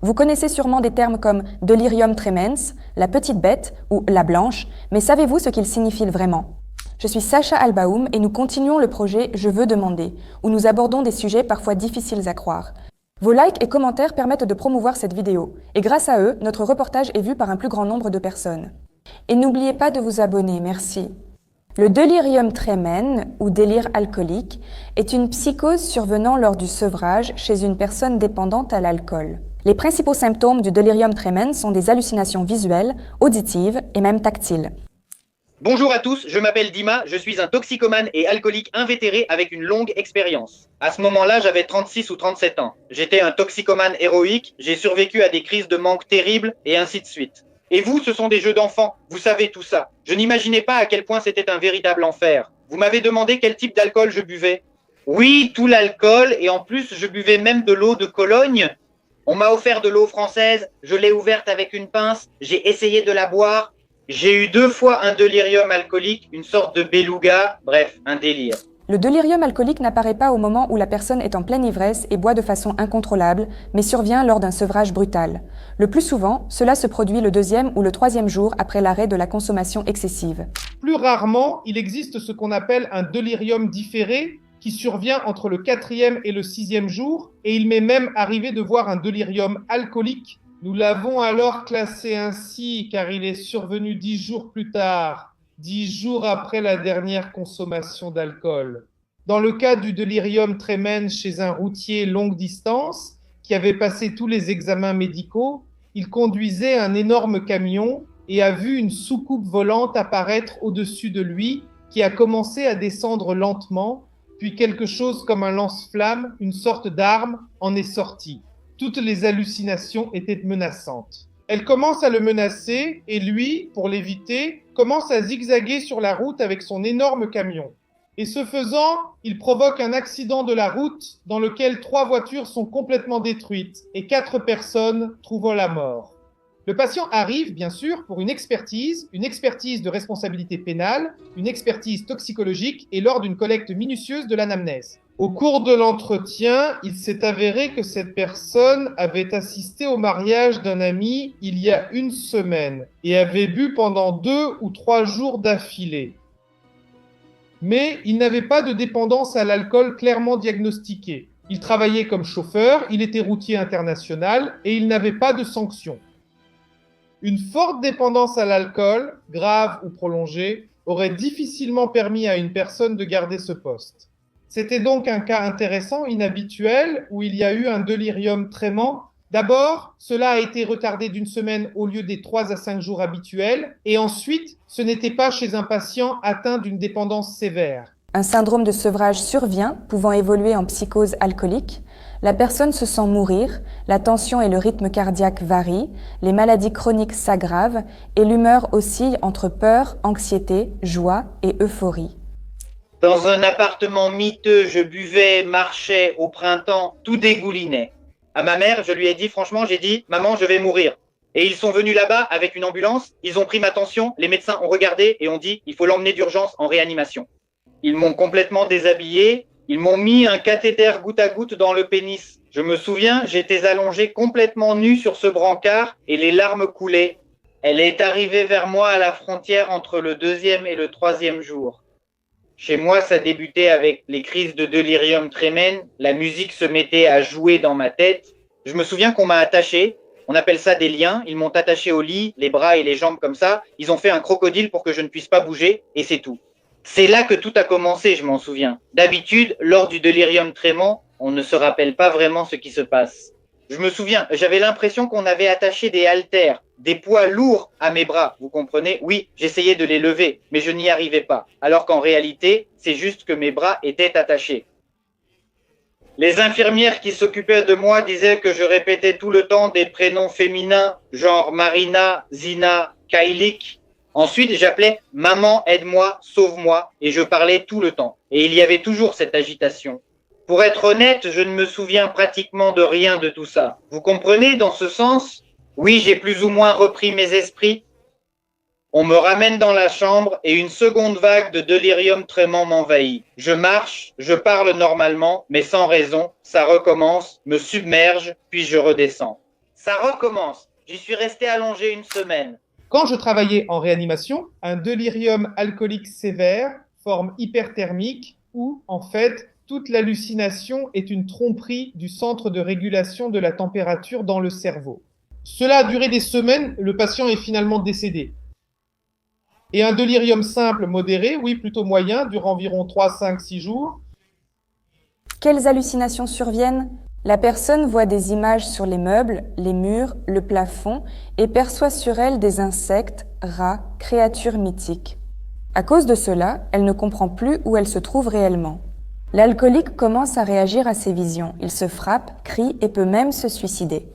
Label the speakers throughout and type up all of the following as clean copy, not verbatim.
Speaker 1: Vous connaissez sûrement des termes comme delirium tremens, la petite bête ou la blanche, mais savez-vous ce qu'ils signifient vraiment? Je suis Sacha Albaoum et nous continuons le projet Je veux demander, où nous abordons des sujets parfois difficiles à croire. Vos likes et commentaires permettent de promouvoir cette vidéo, et grâce à eux, notre reportage est vu par un plus grand nombre de personnes. Et n'oubliez pas de vous abonner, merci. Le delirium tremens, ou délire alcoolique, est une psychose survenant lors du sevrage chez une personne dépendante à l'alcool. Les principaux symptômes du delirium tremens sont des hallucinations visuelles, auditives et même tactiles.
Speaker 2: Bonjour à tous, je m'appelle Dima, je suis un toxicomane et alcoolique invétéré avec une longue expérience. À ce moment-là, j'avais 36 ou 37 ans. J'étais un toxicomane héroïque, j'ai survécu à des crises de manque terribles et ainsi de suite. Et vous, ce sont des jeux d'enfants, vous savez tout ça. Je n'imaginais pas à quel point c'était un véritable enfer. Vous m'avez demandé quel type d'alcool je buvais. Oui, tout l'alcool, et en plus, je buvais même de l'eau de Cologne. On m'a offert de l'eau française, je l'ai ouverte avec une pince, j'ai essayé de la boire. J'ai eu 2 fois un delirium alcoolique, une sorte de beluga, bref, un délire.
Speaker 1: Le delirium alcoolique n'apparaît pas au moment où la personne est en pleine ivresse et boit de façon incontrôlable, mais survient lors d'un sevrage brutal. Le plus souvent, cela se produit le 2e ou le 3e jour après l'arrêt de la consommation excessive.
Speaker 3: Plus rarement, il existe ce qu'on appelle un delirium différé qui survient entre le 4e et le 6e jour, et il m'est même arrivé de voir un delirium alcoolique. Nous l'avons alors classé ainsi car il est survenu 10 jours plus tard, 10 jours après la dernière consommation d'alcool. Dans le cas du delirium tremens chez un routier longue distance qui avait passé tous les examens médicaux, il conduisait un énorme camion et a vu une soucoupe volante apparaître au-dessus de lui qui a commencé à descendre lentement, puis quelque chose comme un lance-flamme, une sorte d'arme, en est sorti. Toutes les hallucinations étaient menaçantes. Elle commence à le menacer et lui, pour l'éviter, commence à zigzaguer sur la route avec son énorme camion. Et ce faisant, il provoque un accident de la route dans lequel 3 voitures sont complètement détruites et 4 personnes trouvent la mort. Le patient arrive, bien sûr, pour une expertise de responsabilité pénale, une expertise toxicologique et lors d'une collecte minutieuse de l'anamnèse. Au cours de l'entretien, il s'est avéré que cette personne avait assisté au mariage d'un ami il y a 1 semaine et avait bu pendant 2 ou 3 jours d'affilée. Mais il n'avait pas de dépendance à l'alcool clairement diagnostiquée. Il travaillait comme chauffeur, il était routier international et il n'avait pas de sanctions. Une forte dépendance à l'alcool, grave ou prolongée, aurait difficilement permis à une personne de garder ce poste. C'était donc un cas intéressant, inhabituel, où il y a eu un delirium tremens. D'abord, cela a été retardé d'1 semaine au lieu des 3 à 5 jours habituels, et ensuite, ce n'était pas chez un patient atteint d'une dépendance sévère.
Speaker 1: Un syndrome de sevrage survient, pouvant évoluer en psychose alcoolique. La personne se sent mourir, la tension et le rythme cardiaque varient, les maladies chroniques s'aggravent et l'humeur oscille entre peur, anxiété, joie et euphorie.
Speaker 2: Dans un appartement miteux, je buvais, marchais au printemps, tout dégoulinait. À ma mère, je lui ai dit, franchement, j'ai dit, maman, je vais mourir. Et ils sont venus là-bas avec une ambulance, ils ont pris ma tension, les médecins ont regardé et ont dit, il faut l'emmener d'urgence en réanimation. Ils m'ont complètement déshabillé, ils m'ont mis un cathéter goutte à goutte dans le pénis. Je me souviens, j'étais allongé complètement nu sur ce brancard et les larmes coulaient. Elle est arrivée vers moi à la frontière entre le 2e et le 3e jour. Chez moi, ça débutait avec les crises de delirium tremens, la musique se mettait à jouer dans ma tête. Je me souviens qu'on m'a attaché, on appelle ça des liens, ils m'ont attaché au lit, les bras et les jambes comme ça, ils ont fait un crocodile pour que je ne puisse pas bouger et c'est tout. C'est là que tout a commencé, je m'en souviens. D'habitude, lors du delirium tremens, on ne se rappelle pas vraiment ce qui se passe. Je me souviens, j'avais l'impression qu'on avait attaché des haltères, des poids lourds à mes bras, vous comprenez? Oui, j'essayais de les lever, mais je n'y arrivais pas. Alors qu'en réalité, c'est juste que mes bras étaient attachés. Les infirmières qui s'occupaient de moi disaient que je répétais tout le temps des prénoms féminins, genre Marina, Zina, Kailik. Ensuite, j'appelais « Maman, aide-moi, sauve-moi » et je parlais tout le temps. Et il y avait toujours cette agitation. Pour être honnête, je ne me souviens pratiquement de rien de tout ça. Vous comprenez dans ce sens? Oui, j'ai plus ou moins repris mes esprits. On me ramène dans la chambre et une seconde vague de delirium tremens m'envahit. Je marche, je parle normalement, mais sans raison, ça recommence, me submerge, puis je redescends. Ça recommence. J'y suis resté allongé une semaine.
Speaker 3: Quand je travaillais en réanimation, un délirium alcoolique sévère, forme hyperthermique, où, en fait, toute l'hallucination est une tromperie du centre de régulation de la température dans le cerveau. Cela a duré des semaines, le patient est finalement décédé. Et un délirium simple modéré, oui, plutôt moyen, dure environ 3, 5, 6 jours.
Speaker 1: Quelles hallucinations surviennent? La personne voit des images sur les meubles, les murs, le plafond et perçoit sur elles des insectes, rats, créatures mythiques. À cause de cela, elle ne comprend plus où elle se trouve réellement. L'alcoolique commence à réagir à ces visions. Il se frappe, crie et peut même se suicider.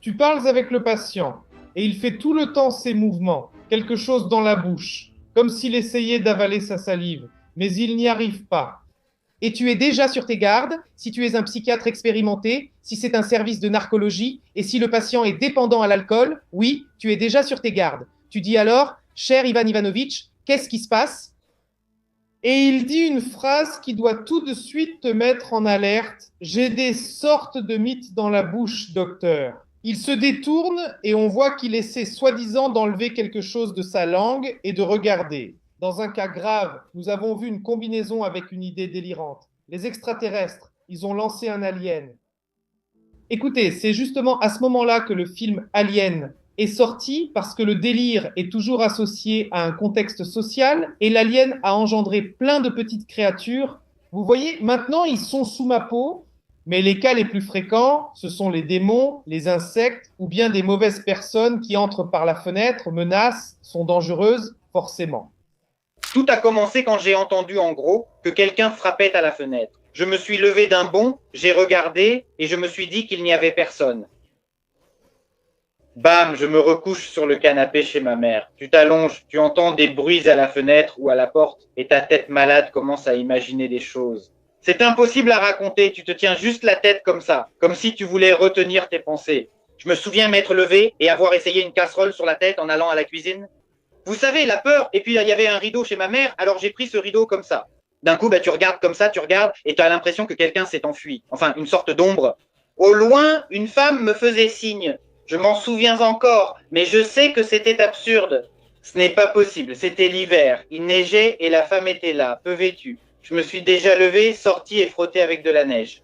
Speaker 3: Tu parles avec le patient et il fait tout le temps ces mouvements, quelque chose dans la bouche, comme s'il essayait d'avaler sa salive, mais il n'y arrive pas. Et tu es déjà sur tes gardes, si tu es un psychiatre expérimenté, si c'est un service de narcologie, et si le patient est dépendant à l'alcool, oui, tu es déjà sur tes gardes. Tu dis alors, cher Ivan Ivanovitch, qu'est-ce qui se passe? Et il dit une phrase qui doit tout de suite te mettre en alerte. J'ai des sortes de mythes dans la bouche, docteur. Il se détourne et on voit qu'il essaie soi-disant d'enlever quelque chose de sa langue et de regarder. Dans un cas grave, nous avons vu une combinaison avec une idée délirante. Les extraterrestres, ils ont lancé un alien. Écoutez, c'est justement à ce moment-là que le film Alien est sorti parce que le délire est toujours associé à un contexte social et l'alien a engendré plein de petites créatures. Vous voyez, maintenant ils sont sous ma peau, mais les cas les plus fréquents, ce sont les démons, les insectes ou bien des mauvaises personnes qui entrent par la fenêtre, menacent, sont dangereuses, forcément.
Speaker 2: Tout a commencé quand j'ai entendu en gros que quelqu'un frappait à la fenêtre. Je me suis levé d'un bond, j'ai regardé et je me suis dit qu'il n'y avait personne. Bam, je me recouche sur le canapé chez ma mère. Tu t'allonges, tu entends des bruits à la fenêtre ou à la porte et ta tête malade commence à imaginer des choses. C'est impossible à raconter, tu te tiens juste la tête comme ça, comme si tu voulais retenir tes pensées. Je me souviens m'être levé et avoir essayé une casserole sur la tête en allant à la cuisine. Vous savez, la peur, et puis il y avait un rideau chez ma mère, alors j'ai pris ce rideau comme ça. D'un coup, tu regardes comme ça, tu regardes, et tu as l'impression que quelqu'un s'est enfui. Enfin, une sorte d'ombre. Au loin, une femme me faisait signe. Je m'en souviens encore, mais je sais que c'était absurde. Ce n'est pas possible, c'était l'hiver. Il neigeait et la femme était là, peu vêtue. Je me suis déjà levé, sorti et frotté avec de la neige.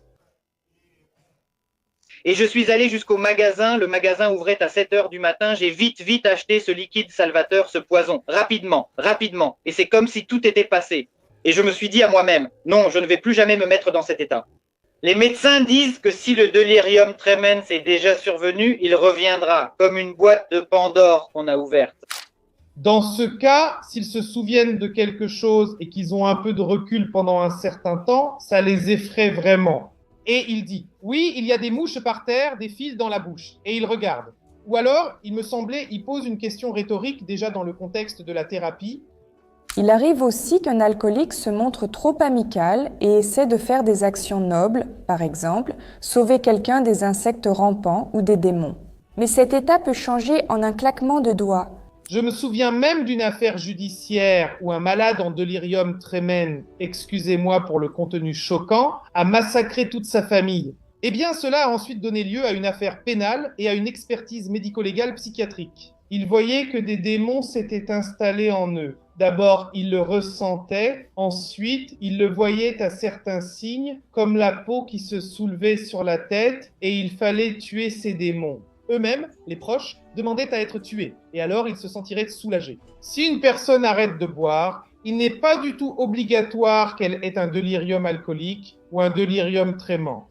Speaker 2: Et je suis allé jusqu'au magasin, le magasin ouvrait à 7h du matin, j'ai vite acheté ce liquide salvateur, ce poison, rapidement, et c'est comme si tout était passé. Et je me suis dit à moi-même, non, je ne vais plus jamais me mettre dans cet état. Les médecins disent que si le délirium tremens est déjà survenu, il reviendra, comme une boîte de Pandore qu'on a ouverte.
Speaker 3: Dans ce cas, s'ils se souviennent de quelque chose et qu'ils ont un peu de recul pendant un certain temps, ça les effraie vraiment. Et il dit, oui, il y a des mouches par terre, des fils dans la bouche. Et il regarde. Ou alors, il me semblait, il pose une question rhétorique déjà dans le contexte de la thérapie.
Speaker 1: Il arrive aussi qu'un alcoolique se montre trop amical et essaie de faire des actions nobles, par exemple, sauver quelqu'un des insectes rampants ou des démons. Mais cet état peut changer en un claquement de doigts.
Speaker 3: Je me souviens même d'une affaire judiciaire où un malade en délirium tremens, excusez-moi pour le contenu choquant, a massacré toute sa famille. Eh bien, cela a ensuite donné lieu à une affaire pénale et à une expertise médico-légale psychiatrique. Il voyait que des démons s'étaient installés en eux. D'abord, il le ressentait, ensuite, il le voyait à certains signes, comme la peau qui se soulevait sur la tête, et il fallait tuer ces démons. Eux-mêmes, les proches, demandaient à être tués, et alors ils se sentiraient soulagés. Si une personne arrête de boire, il n'est pas du tout obligatoire qu'elle ait un délirium alcoolique ou un délirium tremens.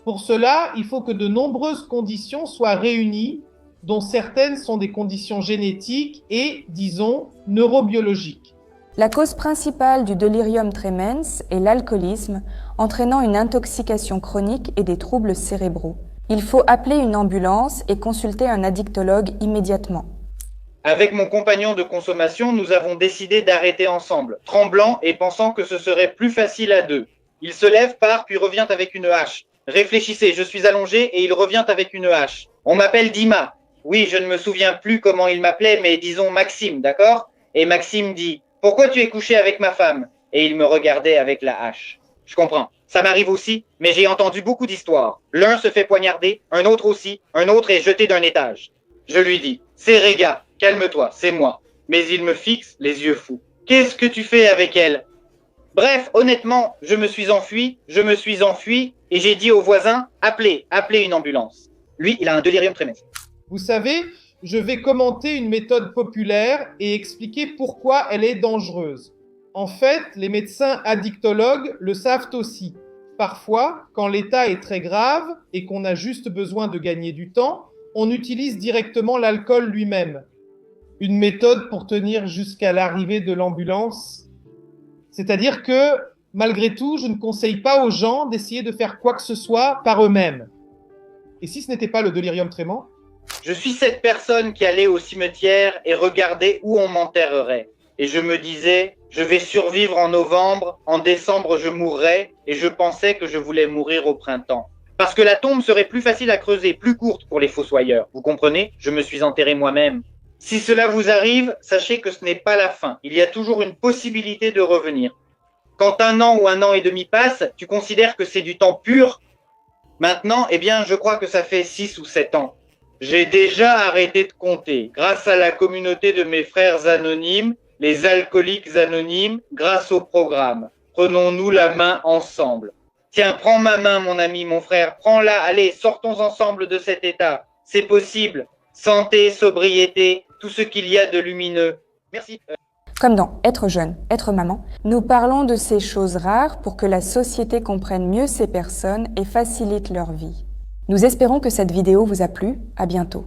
Speaker 3: Pour cela, il faut que de nombreuses conditions soient réunies, dont certaines sont des conditions génétiques et, disons, neurobiologiques.
Speaker 1: La cause principale du délirium tremens est l'alcoolisme, entraînant une intoxication chronique et des troubles cérébraux. Il faut appeler une ambulance et consulter un addictologue immédiatement.
Speaker 2: Avec mon compagnon de consommation, nous avons décidé d'arrêter ensemble, tremblant et pensant que ce serait plus facile à deux. Il se lève, part, puis revient avec une hache. Réfléchissez, je suis allongé et il revient avec une hache. On m'appelle Dima. Oui, je ne me souviens plus comment il m'appelait, mais disons Maxime, d'accord? Et Maxime dit, pourquoi tu es couché avec ma femme? Et il me regardait avec la hache. je comprends. Ça m'arrive aussi, mais j'ai entendu beaucoup d'histoires. L'un se fait poignarder, un autre aussi, un autre est jeté d'un étage. Je lui dis, c'est Réga, calme-toi, c'est moi. Mais il me fixe les yeux fous. Qu'est-ce que tu fais avec elle? Bref, honnêtement, je me suis enfui, et j'ai dit aux voisins, appelez une ambulance. Lui, il a un délirium tremens.
Speaker 3: Vous savez, je vais commenter une méthode populaire et expliquer pourquoi elle est dangereuse. En fait, les médecins addictologues le savent aussi. Parfois, quand l'état est très grave et qu'on a juste besoin de gagner du temps, on utilise directement l'alcool lui-même. Une méthode pour tenir jusqu'à l'arrivée de l'ambulance. C'est-à-dire que, malgré tout, je ne conseille pas aux gens d'essayer de faire quoi que ce soit par eux-mêmes. Et si ce n'était pas le délirium tremens?
Speaker 2: Je suis cette personne qui allait au cimetière et regardait où on m'enterrerait. Et je me disais, je vais survivre en novembre, en décembre je mourrai, et je pensais que je voulais mourir au printemps. Parce que la tombe serait plus facile à creuser, plus courte pour les fossoyeurs. Vous comprenez? Je me suis enterré moi-même. Si cela vous arrive, sachez que ce n'est pas la fin. Il y a toujours une possibilité de revenir. Quand 1 an ou 1 an et demi passe, tu considères que c'est du temps pur. Maintenant, eh bien, je crois que ça fait 6 ou 7 ans. J'ai déjà arrêté de compter. Grâce à la communauté de mes frères anonymes, les alcooliques anonymes, grâce au programme. Prenons-nous la main ensemble. Tiens, prends ma main, mon ami, mon frère. Prends-la. Allez, sortons ensemble de cet état. C'est possible. Santé, sobriété, tout ce qu'il y a de lumineux. Merci.
Speaker 1: Comme dans Être jeune, être maman, nous parlons de ces choses rares pour que la société comprenne mieux ces personnes et facilite leur vie. Nous espérons que cette vidéo vous a plu. À bientôt.